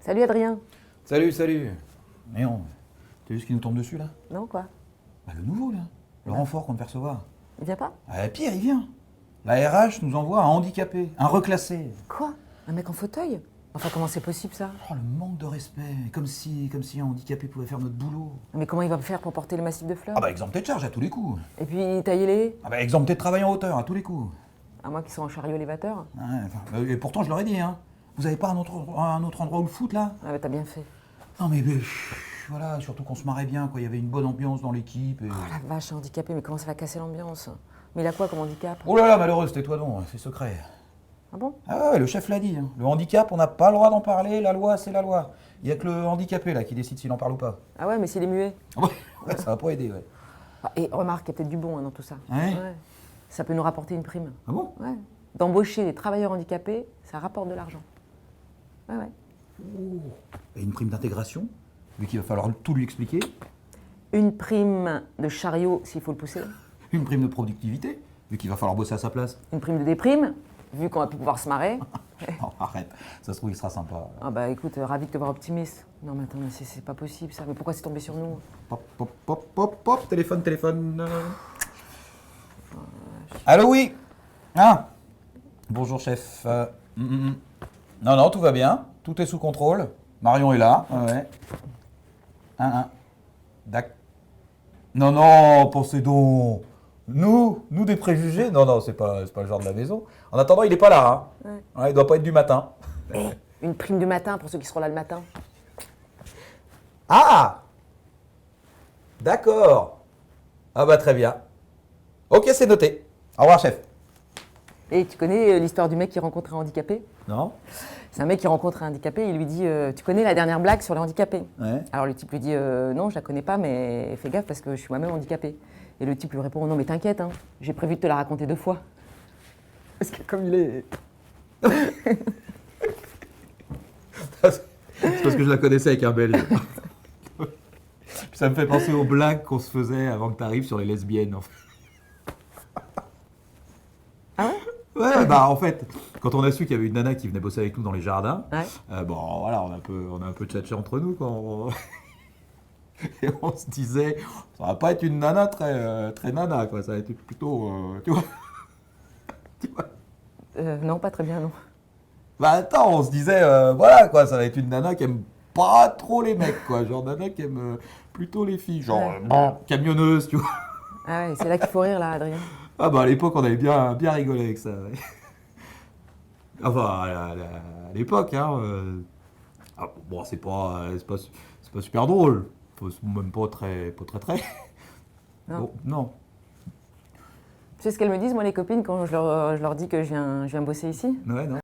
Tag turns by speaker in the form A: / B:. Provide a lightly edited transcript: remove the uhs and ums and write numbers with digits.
A: Salut Adrien.
B: Salut, salut. Mais non, t'as vu ce qui nous tombe dessus là?
A: Non, quoi?
B: Bah, le nouveau là, le renfort qu'on devait recevoir.
A: Il vient pas?
B: Ah, pire, il vient. La RH nous envoie un handicapé, un reclassé.
A: Quoi? Un mec en fauteuil? Enfin, comment c'est possible ça?
B: Oh, le manque de respect, comme si un handicapé pouvait faire notre boulot.
A: Mais comment il va faire pour porter le massif de fleurs?
B: Ah bah exempté de charge à tous les coups.
A: Et puis tailler-les?
B: Ah bah exempté de travail en hauteur à tous les coups.
A: À moins qu'ils soient en chariot élévateur?
B: Ouais, enfin, et pourtant je leur ai dit, hein. Vous avez pas un autre endroit où le foutre là?
A: Ah bah t'as bien fait.
B: Non mais, voilà, surtout qu'on se marrait bien, quoi. Il y avait une bonne ambiance dans l'équipe. Et...
A: Oh la vache, un handicapé, mais comment ça va casser l'ambiance? Mais il a quoi comme handicap?
B: Oh là là, malheureuse, tais-toi donc, c'est secret.
A: Ah bon?
B: Ah ouais, le chef l'a dit, hein. Le handicap, on n'a pas le droit d'en parler, la loi, c'est la loi. Il n'y a que le handicapé là qui décide s'il en parle ou pas.
A: Ah ouais, mais s'il est muet?
B: Ouais, ça va pas aider, ouais.
A: Ah, et remarque, il y a peut-être du bon dans tout ça.
B: Ouais.
A: Ça peut nous rapporter une prime.
B: Ah bon?
A: Ouais. D'embaucher des travailleurs handicapés, ça rapporte de l'argent. Ouais, ouais.
B: Et une prime d'intégration, vu qu'il va falloir tout lui expliquer.
A: Une prime de chariot s'il faut le pousser.
B: Une prime de productivité, vu qu'il va falloir bosser à sa place.
A: Une prime de déprime, vu qu'on va plus pouvoir se marrer.
B: Non, arrête, ça se trouve, il sera sympa.
A: Ah bah écoute, ravi de te voir optimiste. Non mais attends, mais c'est pas possible ça. Mais pourquoi c'est tombé sur nous?
B: Pop, pop, pop, pop, pop, téléphone. Allô, oui. Ah. Bonjour, chef. Non, non, tout va bien. Tout est sous contrôle. Marion est là. Ouais. D'accord. Non, pensez donc. Nous des préjugés? Non, c'est pas le genre de la maison. En attendant, il est pas là. Hein. Ouais, il doit pas être du matin.
A: Une prime du matin pour ceux qui seront là le matin.
B: Ah! D'accord. Ah bah très bien. Ok, c'est noté. Au revoir, chef.
A: Et tu connais l'histoire du mec qui rencontre un handicapé?
B: Non?
A: C'est un mec qui rencontre un handicapé et il lui dit tu connais la dernière blague sur les handicapés?
B: Ouais.
A: Alors le type lui dit non, je la connais pas, mais fais gaffe parce que je suis moi-même handicapé. Et le type lui répond non, mais t'inquiète, hein, j'ai prévu de te la raconter 2 fois. Parce que comme il est.
B: C'est parce que je la connaissais avec un Belge. Puis ça me fait penser aux blagues qu'on se faisait avant que tu arrives sur les lesbiennes. En fait.
A: Ah ouais?
B: Ouais, bah en fait, quand on a su qu'il y avait une nana qui venait bosser avec nous dans les jardins,
A: Ouais.
B: bon voilà, on a un peu tchatché entre nous quoi. Et on se disait, ça va pas être une nana très nana quoi, ça va être plutôt, tu vois. Tu vois.
A: Non, pas très bien, non.
B: Bah attends, on se disait, voilà quoi, ça va être une nana qui aime pas trop les mecs quoi, genre nana qui aime plutôt les filles, genre camionneuse, tu vois.
A: Ah ouais, c'est là qu'il faut rire là, Adrien.
B: Ah bah à l'époque on avait bien rigolé avec ça. Ouais. Enfin à l'époque, hein. Bon c'est pas super drôle, même pas très.
A: Non.
B: Bon, non.
A: Tu sais ce qu'elles me disent, moi, les copines, quand je leur dis que je viens bosser ici?
B: Ouais, non.